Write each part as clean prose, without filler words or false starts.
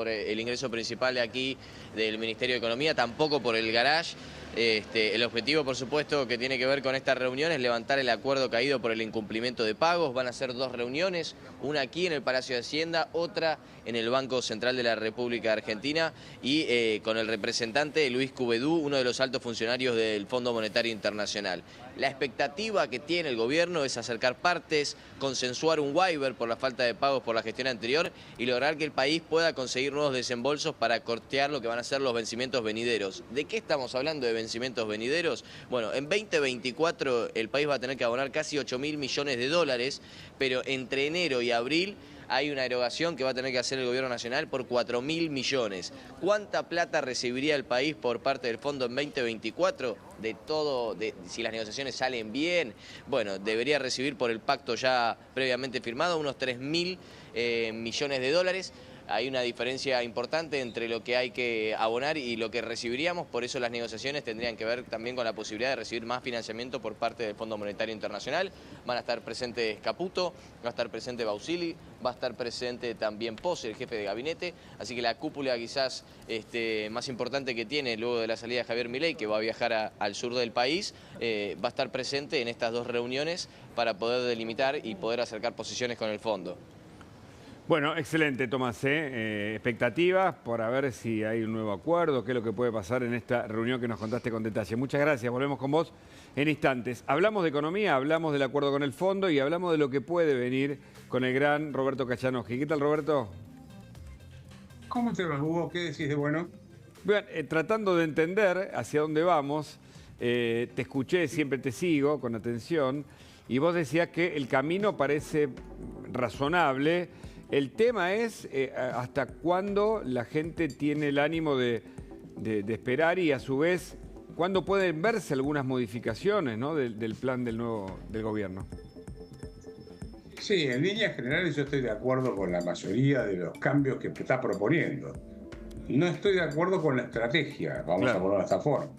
por el ingreso principal de aquí del Ministerio de Economía, tampoco por el garage. El objetivo, por supuesto, que tiene que ver con esta reunión es levantar el acuerdo caído por el incumplimiento de pagos. Van a ser dos reuniones, una aquí en el Palacio de Hacienda, otra en el Banco Central de la República Argentina y con el representante Luis Cuvedú, uno de los altos funcionarios del Fondo Monetario Internacional. La expectativa que tiene el gobierno es acercar partes, consensuar un waiver por la falta de pagos por la gestión anterior y lograr que el país pueda conseguir nuevos desembolsos para cortear lo que van a ser los vencimientos venideros. ¿De qué estamos hablando de vencimientos venideros? Bueno, en 2024 el país va a tener que abonar casi 8.000 millones de dólares, pero entre enero y abril hay una erogación que va a tener que hacer el gobierno nacional por 4.000 millones. ¿Cuánta plata recibiría el país por parte del fondo en 2024? De todo, si las negociaciones salen bien, bueno, debería recibir por el pacto ya previamente firmado unos 3.000 millones de dólares. Hay una diferencia importante entre lo que hay que abonar y lo que recibiríamos, por eso las negociaciones tendrían que ver también con la posibilidad de recibir más financiamiento por parte del Fondo Monetario Internacional. Van a estar presentes Caputo, va a estar presente Bausili, va a estar presente también Pose, el jefe de gabinete, así que la cúpula quizás más importante que tiene luego de la salida de Javier Milei, que va a viajar al sur del país, va a estar presente en estas dos reuniones para poder delimitar y poder acercar posiciones con el fondo. Bueno, excelente, Tomás. Expectativas por ver si hay un nuevo acuerdo, qué es lo que puede pasar en esta reunión que nos contaste con detalle. Muchas gracias, volvemos con vos en instantes. Hablamos de economía, hablamos del acuerdo con el fondo y hablamos de lo que puede venir con el gran Roberto Kachanowski. ¿Qué tal, Roberto? ¿Cómo te va, Hugo? ¿Qué decís de bueno? Bien, tratando de entender hacia dónde vamos, te escuché, siempre te sigo con atención, y vos decías que el camino parece razonable. El tema es hasta cuándo la gente tiene el ánimo de esperar y a su vez cuándo pueden verse algunas modificaciones, ¿no?, del plan del gobierno. Sí, en líneas generales yo estoy de acuerdo con la mayoría de los cambios que está proponiendo. No estoy de acuerdo con la estrategia, vamos a ponerlo de esta forma.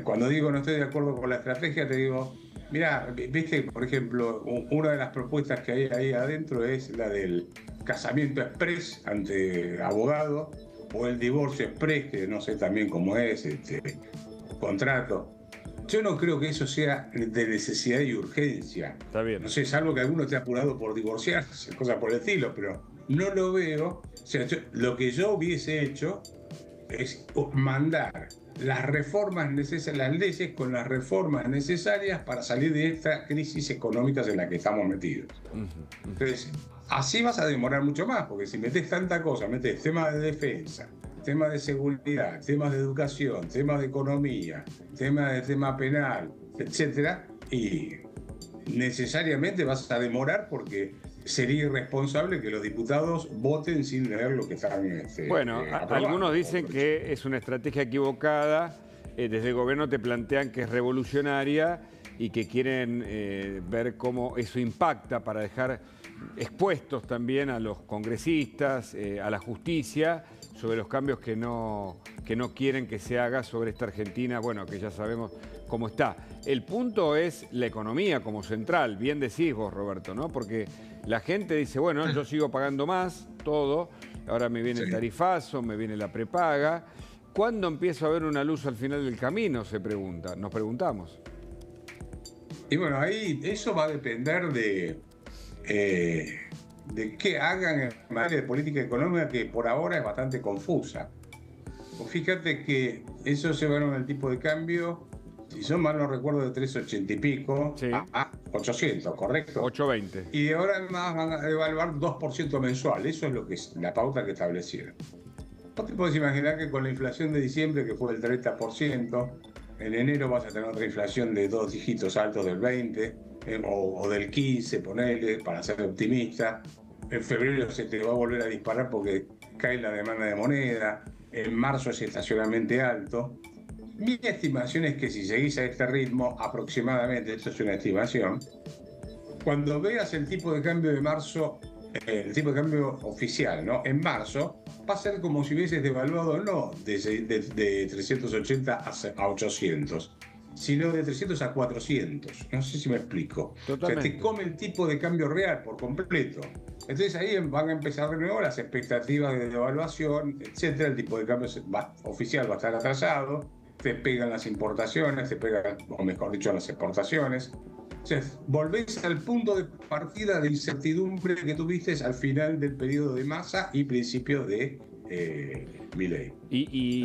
Cuando digo no estoy de acuerdo con la estrategia, te digo, mirá, viste, por ejemplo, una de las propuestas que hay ahí adentro es la del casamiento express ante abogado o el divorcio express, que no sé también cómo es, contrato. Yo no creo que eso sea de necesidad y urgencia. Está bien. No sé, salvo que alguno esté apurado por divorciarse, cosas por el estilo, pero no lo veo. O sea, lo que yo hubiese hecho es mandar las reformas necesarias, las leyes con las reformas necesarias para salir de esta crisis económica en la que estamos metidos. Entonces, así vas a demorar mucho más, porque si metes tanta cosa, metes temas de defensa, temas de seguridad, temas de educación, temas de economía, tema penal, etcétera, y necesariamente vas a demorar porque sería irresponsable que los diputados voten sin leer lo que están bueno, algunos dicen que es una estrategia equivocada. Desde el gobierno te plantean que es revolucionaria y que quieren ver cómo eso impacta para dejar expuestos también a los congresistas, a la justicia, sobre los cambios que no quieren que se haga sobre esta Argentina, bueno, que ya sabemos cómo está. El punto es la economía como central, bien decís vos, Roberto, ¿no? Porque la gente dice, bueno, yo sigo pagando más, todo, ahora me viene el tarifazo, me viene la prepaga. ¿Cuándo empieza a haber una luz al final del camino? Se pregunta, nos preguntamos. Y bueno, ahí eso va a depender de qué hagan en materia de política económica, que por ahora es bastante confusa. Fíjate que eso llevaron el tipo de cambio, si yo mal no recuerdo, de 3,80 y pico a 800, ¿correcto? 8,20. Y de ahora en más van a evaluar 2% mensual. Eso es lo que es la pauta que establecieron. Vos te podés imaginar que con la inflación de diciembre, que fue del 30%, en enero vas a tener otra inflación de 2 dígitos altos del 20%, o del 15%, ponele, para ser optimista. En febrero se te va a volver a disparar porque cae la demanda de moneda. En marzo es estacionalmente alto. Mi estimación es que si seguís a este ritmo, aproximadamente, esto es una estimación, cuando veas el tipo de cambio de marzo, el tipo de cambio oficial, ¿no?, en marzo, va a ser como si hubieses devaluado no de 380 a 800, sino de 300 a 400. No sé si me explico. Totalmente. O sea, te come el tipo de cambio real por completo. Entonces ahí van a empezar de nuevo las expectativas de devaluación, etcétera. El tipo de cambio oficial va a estar atrasado, te pegan las importaciones, te pegan, o mejor dicho, las exportaciones. Entonces, volvés al punto de partida de incertidumbre que tuviste al final del periodo de Massa y principio de Milei.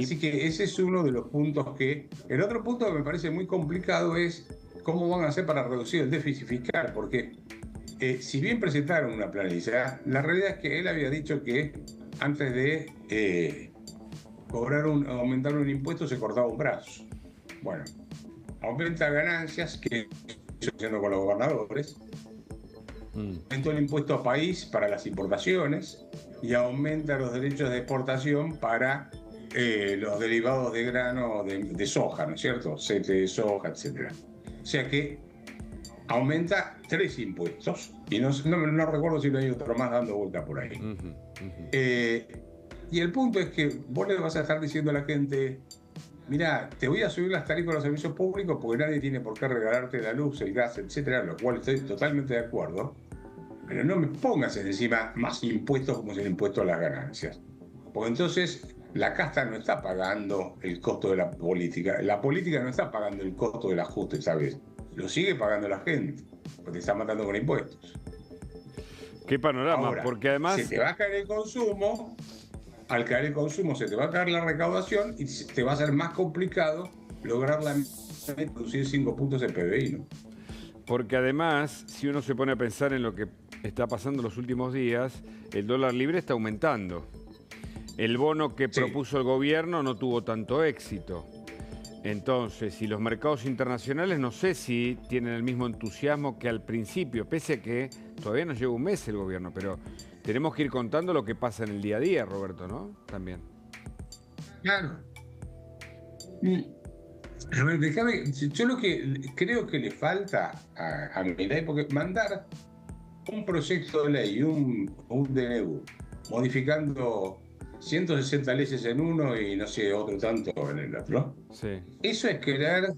Así que ese es uno de los puntos que... El otro punto que me parece muy complicado es cómo van a hacer para reducir el déficit fiscal, porque si bien presentaron una planilla, la realidad es que él había dicho que antes de aumentar un impuesto se cortaba un brazo. Bueno, aumenta ganancias, que estoy haciendo con los gobernadores, aumenta el impuesto a país para las importaciones y aumenta los derechos de exportación para los derivados de grano de soja, ¿no es cierto? Sete de soja, etc. O sea que aumenta 3 impuestos y no recuerdo si no hay otro más dando vuelta por ahí. Y el punto es que vos le vas a estar diciendo a la gente, mirá, te voy a subir las tarifas de los servicios públicos porque nadie tiene por qué regalarte la luz, el gas, etcétera, lo cual estoy totalmente de acuerdo, pero no me pongas encima más impuestos como es el impuesto a las ganancias. Porque entonces la casta no está pagando el costo de la política no está pagando el costo del ajuste, ¿sabes? Lo sigue pagando la gente, porque te está matando con impuestos. Qué panorama, ahora, porque además... se te va a caer el consumo, al caer el consumo se te va a caer la recaudación y te va a ser más complicado lograr producir 5 puntos de PBI, ¿no? Porque además, si uno se pone a pensar en lo que está pasando en los últimos días, el dólar libre está aumentando. El bono que propuso el gobierno no tuvo tanto éxito. Entonces, y los mercados internacionales no sé si tienen el mismo entusiasmo que al principio, pese a que todavía no lleva un mes el gobierno, pero tenemos que ir contando lo que pasa en el día a día, Roberto, ¿no? También. Claro. A ver, déjame, yo lo que creo que le falta a Milei, porque mandar un proyecto de ley, un DNU, modificando 160 leyes en uno y no sé, otro tanto en el otro. Sí. Eso es querer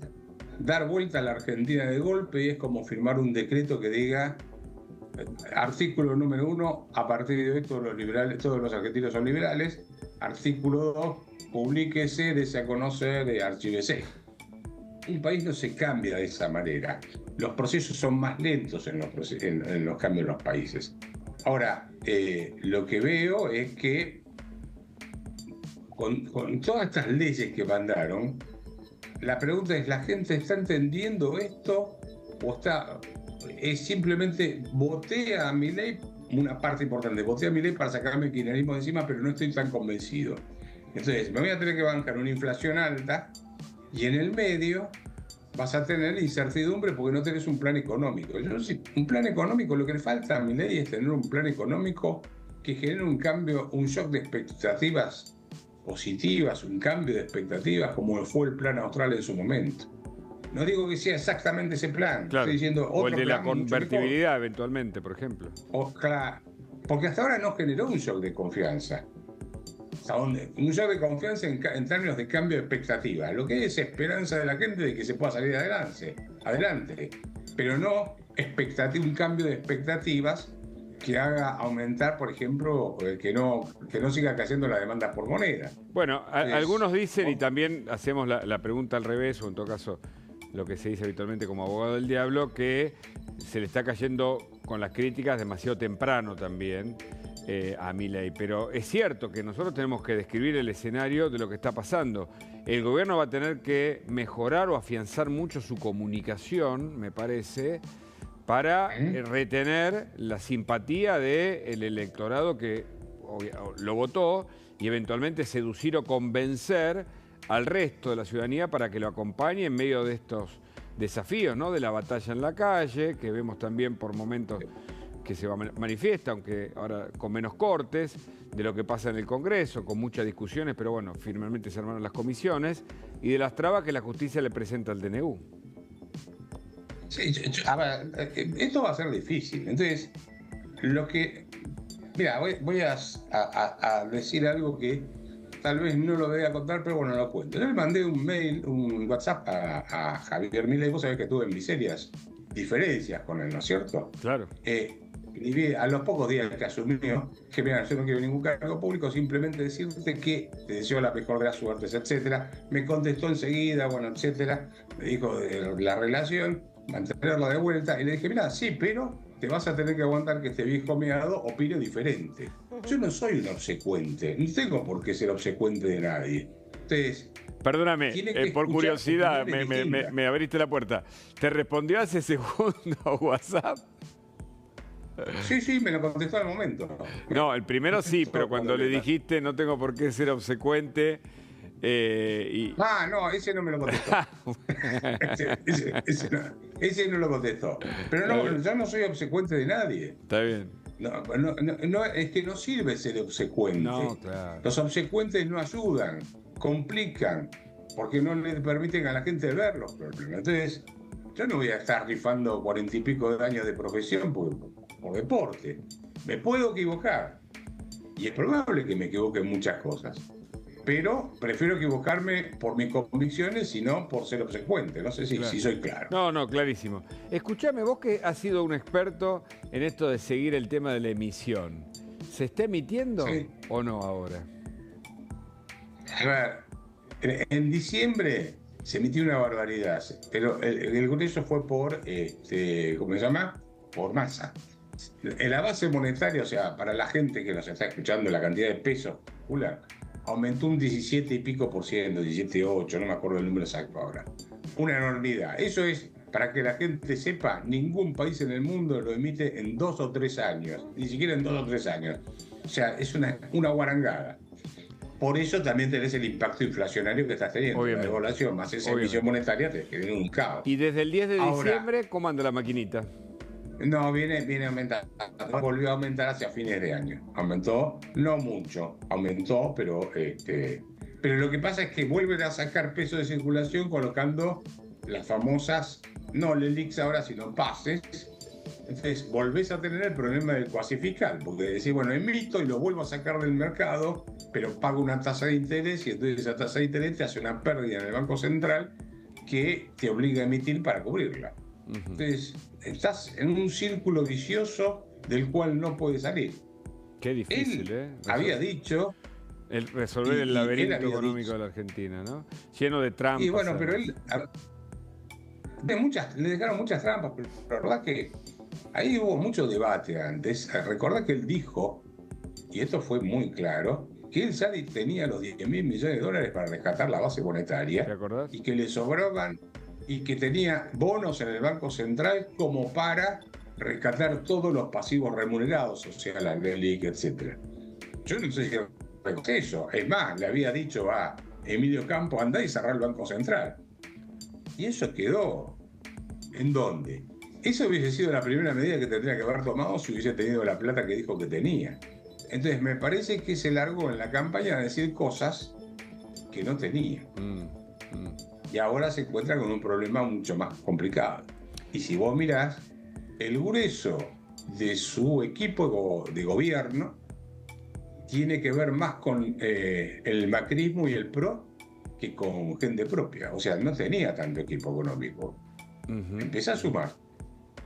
dar vuelta a la Argentina de golpe y es como firmar un decreto que diga artículo número 1, a partir de hoy todos los argentinos son liberales. Artículo 2, publíquese, dése a conocer, archívese. Un país no se cambia de esa manera. Los procesos son más lentos en los cambios en los países. Ahora, lo que veo es que con todas estas leyes que mandaron, la pregunta es, ¿la gente está entendiendo esto o es simplemente voté a Milei, una parte importante, voté a Milei para sacarme el kirchnerismo de encima, pero no estoy tan convencido? Entonces, me voy a tener que bancar una inflación alta y en el medio vas a tener incertidumbre porque no tenés un plan económico. Un plan económico, lo que le falta a Milei es tener un plan económico que genere un cambio, un shock de expectativas positivas, un cambio de expectativas como fue el plan austral en su momento. No digo que sea exactamente ese plan, claro. Estoy diciendo otro o el de la plan convertibilidad eventualmente, por ejemplo. Claro, porque hasta ahora no generó un shock de confianza. Un shock de confianza en términos de cambio de expectativas. Lo que es esperanza de la gente de que se pueda salir adelante. Pero no un cambio de expectativas que haga aumentar, por ejemplo, que no siga cayendo la demanda por moneda. Bueno, algunos dicen, y también hacemos la pregunta al revés, o en todo caso lo que se dice habitualmente como abogado del diablo, que se le está cayendo con las críticas demasiado temprano también a Milei. Pero es cierto que nosotros tenemos que describir el escenario de lo que está pasando. El gobierno va a tener que mejorar o afianzar mucho su comunicación, me parece, para retener la simpatía del electorado que lo votó y eventualmente seducir o convencer al resto de la ciudadanía para que lo acompañe en medio de estos desafíos, ¿no? De la batalla en la calle, que vemos también por momentos que se manifiesta, aunque ahora con menos cortes, de lo que pasa en el Congreso, con muchas discusiones, pero bueno, finalmente se armaron las comisiones, y de las trabas que la justicia le presenta al DNU. Sí, a ver, esto va a ser difícil. Entonces, mira, voy a decir algo que tal vez no lo voy a contar, pero bueno, lo cuento. Yo le mandé un WhatsApp a Javier Milei. Vos sabés que tuve mis serias diferencias con él, ¿no es cierto? Claro. escribí a los pocos días que asumió, que mira, yo no quiero ningún cargo público, simplemente decirte que te deseo la mejor de las suertes, etcétera. Me contestó enseguida, bueno, etcétera. Me dijo de la relación, mantenerla de vuelta, y le dije, mira, sí, pero te vas a tener que aguantar que este viejo meado opine diferente. Yo no soy un obsecuente, no tengo por qué ser obsecuente de nadie. Entonces, perdóname, por curiosidad, me abriste la puerta. ¿Te respondió hace segundo WhatsApp? Sí, me lo contestó al momento. No, el primero sí, pero cuando le dijiste no tengo por qué ser obsecuente... no, ese no me lo contestó. ese no lo contestó. Pero no, yo no soy obsecuente de nadie. Está bien. No, es que no sirve ser obsecuente. No, claro. Los obsecuentes no ayudan, complican, porque no le permiten a la gente ver los problemas. Entonces, yo no voy a estar rifando 40 y pico de años de profesión por deporte. Me puedo equivocar. Y es probable que me equivoque en muchas cosas. Pero prefiero equivocarme por mis convicciones y no por ser obsecuente. No sé si soy claro. No, clarísimo. Escuchame, vos que has sido un experto en esto de seguir el tema de la emisión, ¿se está emitiendo o no ahora? A ver, en diciembre se emitió una barbaridad, pero el grueso fue por, ¿cómo se llama? Por masa. En la base monetaria, o sea, para la gente que nos está escuchando, la cantidad de pesos aumentó un 17 y pico por ciento, 17,8, no me acuerdo el número exacto ahora. Una enormidad. Eso es, para que la gente sepa, ningún país en el mundo lo emite en 2 o 3 años, ni siquiera en 2 o 3 años. O sea, es una guarangada. Por eso también tenés el impacto inflacionario que estás teniendo. Obviamente. La devaluación más esa emisión monetaria te genera un caos. Y desde el 10 de diciembre, ¿cómo anda la maquinita? No, viene aumentando. Volvió a aumentar hacia fines de año. Aumentó, no mucho, aumentó, pero lo que pasa es que vuelven a sacar peso de circulación colocando las famosas, no LELIQs ahora, sino pases. Entonces volvés a tener el problema del cuasi fiscal, porque decís, bueno, emito y lo vuelvo a sacar del mercado, pero pago una tasa de interés y entonces esa tasa de interés te hace una pérdida en el Banco Central que te obliga a emitir para cubrirla. Entonces, estás en un círculo vicioso del cual no puedes salir. Qué difícil, Había dicho... resolver el laberinto económico de la Argentina, ¿no? Lleno de trampas. Y bueno, pero él... le dejaron muchas trampas, pero la verdad que ahí hubo mucho debate antes. Recordá que él dijo, y esto fue muy claro, que él ya tenía los 10.000 millones de dólares para rescatar la base monetaria. ¿Te acordás? Y que le sobraban... y que tenía bonos en el Banco Central como para rescatar todos los pasivos remunerados, o sea, la LELIQ, etc. Yo no sé si eso. Es más, le había dicho a Emilio Campo, andá y cerrá el Banco Central. Y eso quedó. ¿En dónde? Esa hubiese sido la primera medida que tendría que haber tomado si hubiese tenido la plata que dijo que tenía. Entonces, me parece que se largó en la campaña a decir cosas que no tenía. Y ahora se encuentra con un problema mucho más complicado. Y si vos mirás, el grueso de su equipo de gobierno tiene que ver más con el macrismo y el PRO que con gente propia. O sea, no tenía tanto equipo económico. Empieza a sumar.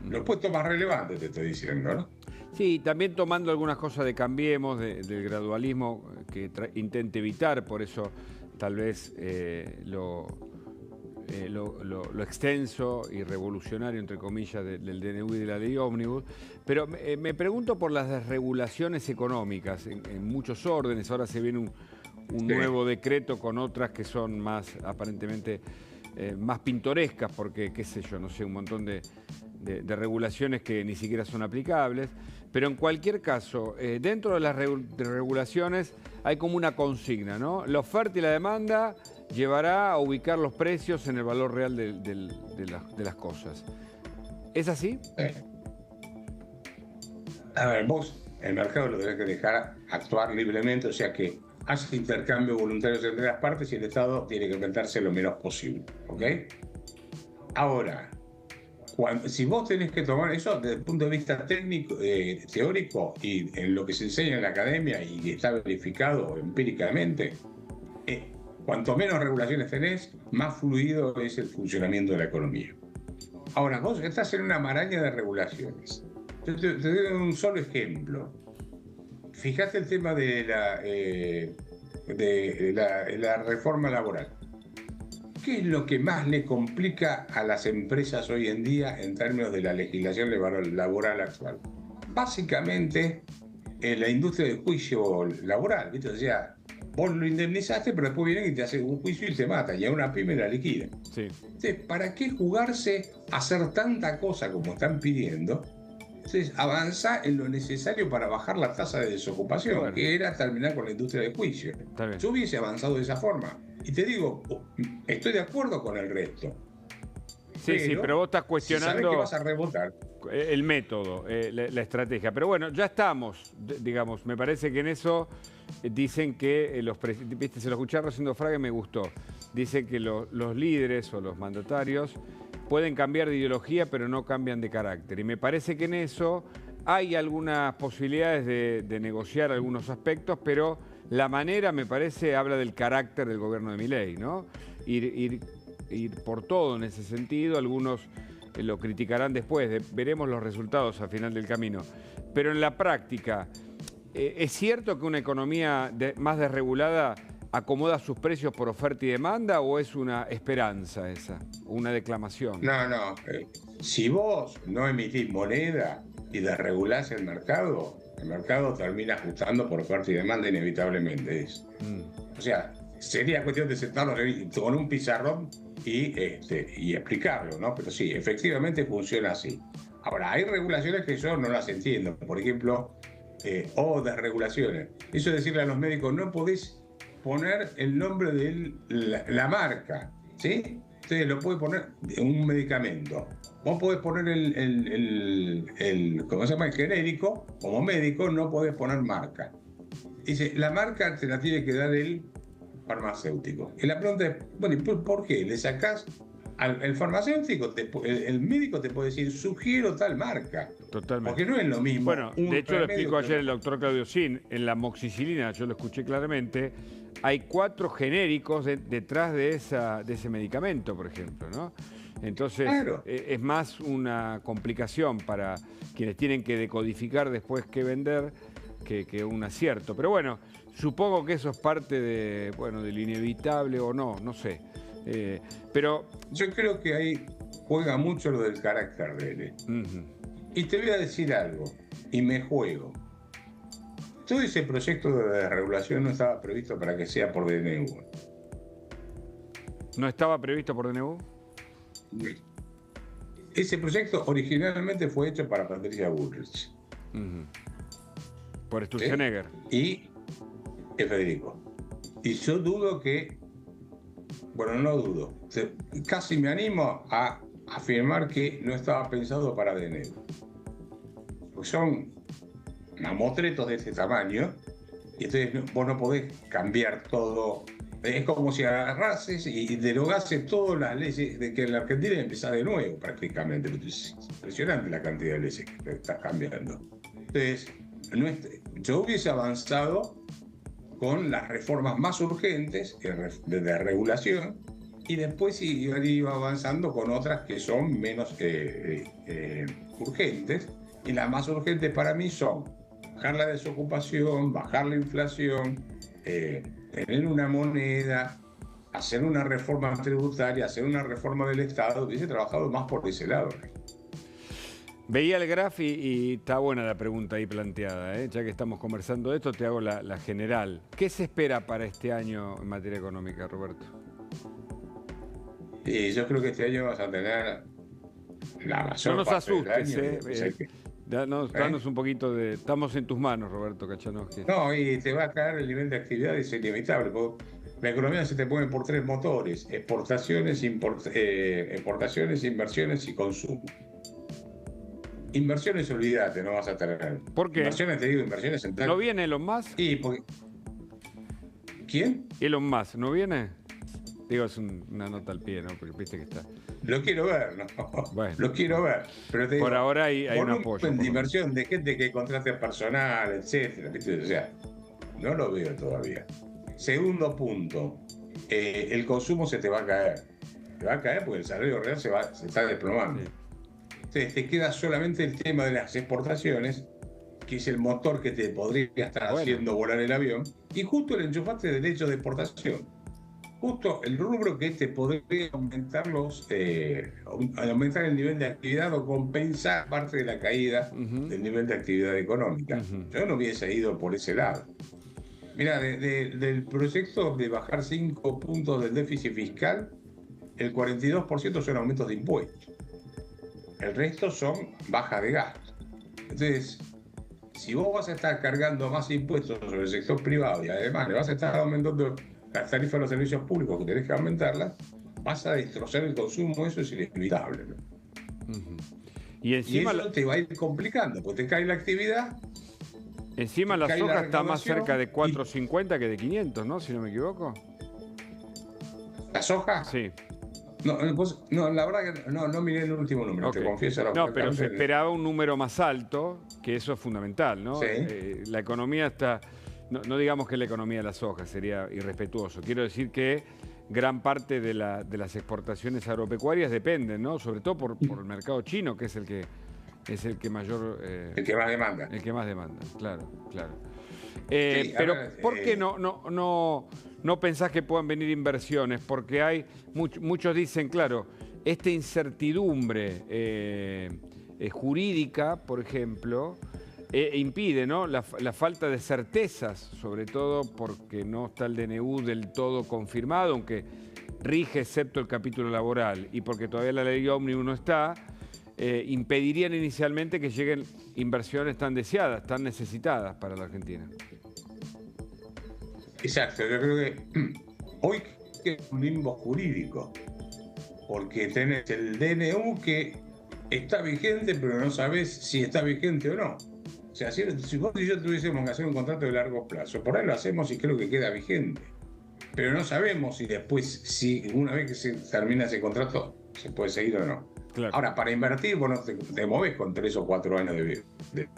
Los puestos más relevantes te estoy diciendo, ¿no? Sí, también tomando algunas cosas de Cambiemos, del gradualismo que intente evitar, por eso tal vez lo extenso y revolucionario, entre comillas, del DNU y de la ley ómnibus. Pero me pregunto por las desregulaciones económicas en muchos órdenes. Ahora se viene un nuevo decreto con otras que son más, aparentemente, más pintorescas, porque, qué sé yo, no sé, un montón de regulaciones que ni siquiera son aplicables. Pero en cualquier caso, dentro de las regulaciones hay como una consigna, ¿no? La oferta y la demanda llevará a ubicar los precios en el valor real de las cosas. ¿Es así? A ver, vos, el mercado lo tenés que dejar actuar libremente, o sea que hace intercambio voluntarios entre las partes y el Estado tiene que meterse lo menos posible, ¿ok? Ahora, si vos tenés que tomar eso desde el punto de vista técnico, teórico y en lo que se enseña en la academia y está verificado empíricamente, cuanto menos regulaciones tenés, más fluido es el funcionamiento de la economía. Ahora, vos estás en una maraña de regulaciones. Te doy un solo ejemplo. Fíjate el tema de la reforma laboral. ¿Qué es lo que más le complica a las empresas hoy en día en términos de la legislación laboral actual? Básicamente, la industria del juicio laboral, ¿viste? O sea, vos lo indemnizaste, pero después vienen y te hacen un juicio y te matan, y a una pyme la liquidan. Sí. Entonces, ¿para qué jugarse a hacer tanta cosa como están pidiendo? Entonces, avanza en lo necesario para bajar la tasa de desocupación, Bueno, que era terminar con la industria del juicio. Yo hubiese avanzado de esa forma. Y te digo, estoy de acuerdo con el resto. Sí, pero vos estás cuestionando, si sabés que vas a rebotar, el método, la estrategia. Pero bueno, ya estamos, digamos, me parece que en eso dicen que viste, se lo escuché a Rosendo Fraga y me gustó. Dicen que los líderes o los mandatarios pueden cambiar de ideología, pero no cambian de carácter. Y me parece que en eso hay algunas posibilidades de negociar algunos aspectos, pero la manera, me parece, habla del carácter del gobierno de Milei, ¿no? Ir por todo en ese sentido. Algunos lo criticarán después, veremos los resultados al final del camino. Pero en la práctica, ¿es cierto que una economía más desregulada acomoda sus precios por oferta y demanda, o es una esperanza esa, una declamación? No. Si vos no emitís moneda y desregulás el mercado termina ajustando por oferta y demanda inevitablemente. O sea, sería cuestión de sentarnos con un pizarrón y explicarlo, ¿no? Pero sí, efectivamente funciona así. Ahora, hay regulaciones que yo no las entiendo. Por ejemplo, o desregulaciones. Eso es decirle a los médicos, no podés poner el nombre de la marca, ¿sí? Entonces lo puede poner un medicamento. Vos podés poner ¿cómo se llama? El genérico, como médico no podés poner marca. Dice, la marca te la tiene que dar el farmacéutico. Y la pregunta es, bueno, ¿por qué? ¿Le sacás al farmacéutico? El médico te puede decir, sugiero tal marca. Totalmente. Porque no es lo mismo. Bueno, de hecho lo explicó ayer el doctor Claudio Sin, en la moxicilina, yo lo escuché claramente, hay 4 genéricos detrás de ese medicamento, por ejemplo, ¿no? Entonces, claro, es más una complicación para quienes tienen que decodificar después qué vender que un acierto. Pero bueno, supongo que eso es parte del inevitable o no sé. Pero yo creo que ahí juega mucho lo del carácter de él. Y te voy a decir algo, y me juego. Todo ese proyecto de desregulación no estaba previsto para que sea por DNU. ¿No estaba previsto por DNU? Ese proyecto originalmente fue hecho para Patricia Bullrich. Por Sturzenegger. Y Federico. Y yo dudo que... Bueno, no dudo. Casi me animo a afirmar que no estaba pensado para DNU. Porque son mamotretos de ese tamaño y entonces vos no podés cambiar todo. Es como si agarrases y derogases todas las leyes de que en la Argentina empezás de nuevo prácticamente. Es impresionante la cantidad de leyes que estás cambiando. Entonces, yo hubiese avanzado con las reformas más urgentes de regulación y después iba avanzando con otras que son menos urgentes. Y las más urgentes para mí son bajar la desocupación, bajar la inflación, tener una moneda, hacer una reforma tributaria, hacer una reforma del Estado. Hubiese trabajado más por ese lado. Veía el graf y está buena la pregunta ahí planteada, ¿eh? Ya que estamos conversando de esto, te hago la general. ¿Qué se espera para este año en materia económica, Roberto? Sí, yo creo que este año vas a tener la mayor. No nos asustes, Danos un poquito de... Estamos en tus manos, Roberto Kachanowski. No, y te va a caer el nivel de actividad, es inevitable. La economía se te pone por 3 motores: exportaciones, exportaciones, inversiones y consumo. Inversiones, olvídate, no vas a tener. ¿Por qué? Inversiones, te digo, inversiones centrales. ¿No viene Elon Musk? Sí, porque... ¿Quién? Elon Musk, ¿no viene? Digo, es una nota al pie, ¿no? Porque viste que está... Lo quiero ver, ¿no? Bueno, lo quiero ver. Pero te digo, por ahora hay un apoyo. De inversión de gente que contrate personal, etcétera. O sea, no lo veo todavía. Segundo punto, el consumo se te va a caer. Te va a caer porque el salario real se está desplomando. Sí. Entonces te queda solamente el tema de las exportaciones, que es el motor que te podría estar haciendo volar el avión, y justo le enchufaste derechos de exportación. Justo el rubro que te podría aumentar aumentar el nivel de actividad o compensar parte de la caída del nivel de actividad económica. Yo no hubiese ido por ese lado. Mira, del proyecto de bajar 5 puntos del déficit fiscal, el 42% son aumentos de impuestos. El resto son bajas de gasto. Entonces, si vos vas a estar cargando más impuestos sobre el sector privado y además le vas a estar aumentando las tarifas de los servicios públicos, que tenés que aumentarlas, vas a destrozar el consumo, eso es inevitable, ¿no? Y encima eso te va a ir complicando, porque te cae la actividad. Encima la soja está más cerca de 4.50 que de 500, ¿no? Si no me equivoco. ¿La soja? Sí. No, la verdad que no miré el último número, te confieso. No, pero se esperaba un número más alto, que eso es fundamental, ¿no? Sí. La economía está... No digamos que la economía de la soja, sería irrespetuoso. Quiero decir que gran parte de las exportaciones agropecuarias dependen, ¿no? Sobre todo por el mercado chino, que es el que mayor... el que más demanda. El que más demanda, claro. Sí, pero ver, ¿por qué no pensás que puedan venir inversiones? Porque hay muchos dicen, claro, esta incertidumbre jurídica, por ejemplo, impide, ¿no? la falta de certezas, sobre todo porque no está el DNU del todo confirmado, aunque rige excepto el capítulo laboral, y porque todavía la ley Ómnibus no está, impedirían inicialmente que lleguen inversiones tan deseadas, tan necesitadas para la Argentina. Exacto, yo creo que hoy es un limbo jurídico, porque tenés el DNU que está vigente, pero no sabés si está vigente o no. O sea, si vos y yo tuviésemos que hacer un contrato de largo plazo, por ahí lo hacemos y creo que queda vigente. Pero no sabemos si después, si una vez que se termina ese contrato, se puede seguir o no. Claro. Ahora, para invertir, vos no te movés con 3 o 4 años de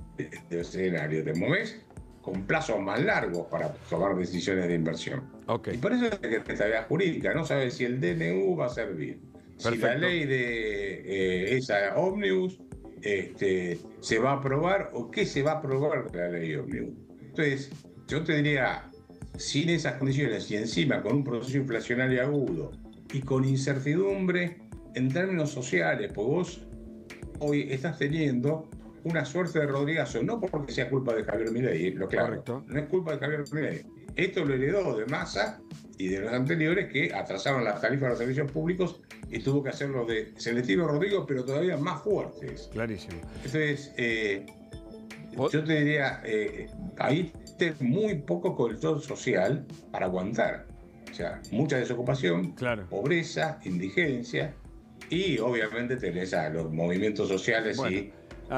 escenario, te movés con plazos más largos para tomar decisiones de inversión. Y por eso es que esta idea jurídica, no sabes si el DNU va a servir, si la ley de esa Ómnibus se va a aprobar o qué se va a aprobar de la ley Ómnibus. Entonces, yo te diría, sin esas condiciones y encima con un proceso inflacionario agudo y con incertidumbre en términos sociales, pues vos hoy estás teniendo una suerte de Rodrigazo, no porque sea culpa de Javier Milei, lo claro, correcto. No es culpa de Javier Milei. Esto lo heredó de Massa y de los anteriores que atrasaron las tarifas de los servicios públicos y tuvo que hacerlo de Celestino Rodrigo, pero todavía más fuertes. Clarísimo. Entonces, yo te diría, ahí tenés muy poco colchón social para aguantar. O sea, mucha desocupación, pobreza, indigencia y obviamente tenés a los movimientos sociales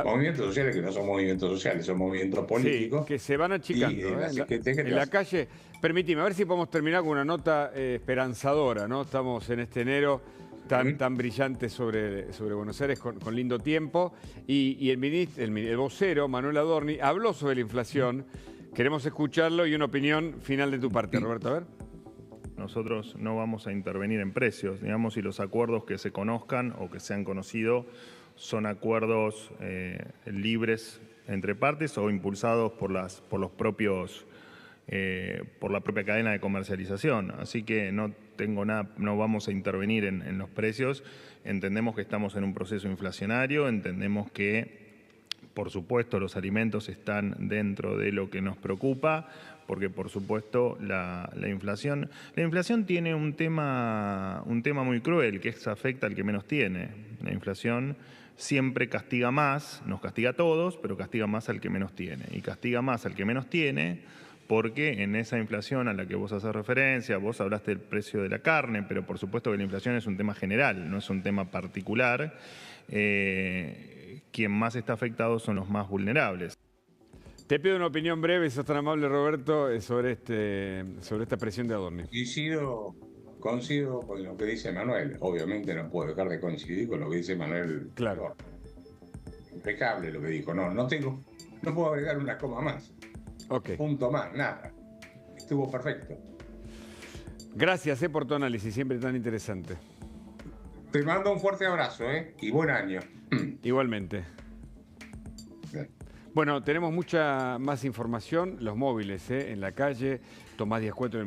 movimientos sociales que no son movimientos sociales, son movimientos políticos. Sí, que se van achicando. En la calle, permíteme, a ver si podemos terminar con una nota esperanzadora, ¿no? Estamos en este enero tan brillante sobre Buenos Aires, con lindo tiempo. Y el vocero, Manuel Adorni, habló sobre la inflación. Queremos escucharlo y una opinión final de tu parte, Roberto, a ver. Nosotros no vamos a intervenir en precios, digamos, si los acuerdos que se conozcan o que se han conocido son acuerdos libres entre partes o impulsados por la propia cadena de comercialización. Así que no vamos a intervenir en los precios. Entendemos que estamos en un proceso inflacionario, entendemos que, por supuesto, los alimentos están dentro de lo que nos preocupa, porque por supuesto la inflación tiene un tema muy cruel, que afecta al que menos tiene. La inflación siempre castiga más, nos castiga a todos, pero castiga más al que menos tiene. Y castiga más al que menos tiene porque en esa inflación a la que vos haces referencia, vos hablaste del precio de la carne, pero por supuesto que la inflación es un tema general, no es un tema particular. Quien más está afectado son los más vulnerables. Te pido una opinión breve, sos tan amable, Roberto, sobre esta presión de Adorni. Coincido con lo que dice Manuel. Obviamente no puedo dejar de coincidir con lo que dice Manuel. Claro. Impecable lo que dijo. No puedo agregar una coma más. Punto más, nada. Estuvo perfecto. Gracias por tu análisis, siempre tan interesante. Te mando un fuerte abrazo, y buen año. Igualmente. Bien. Bueno, tenemos mucha más información, los móviles en la calle, Tomás Díaz Cueto.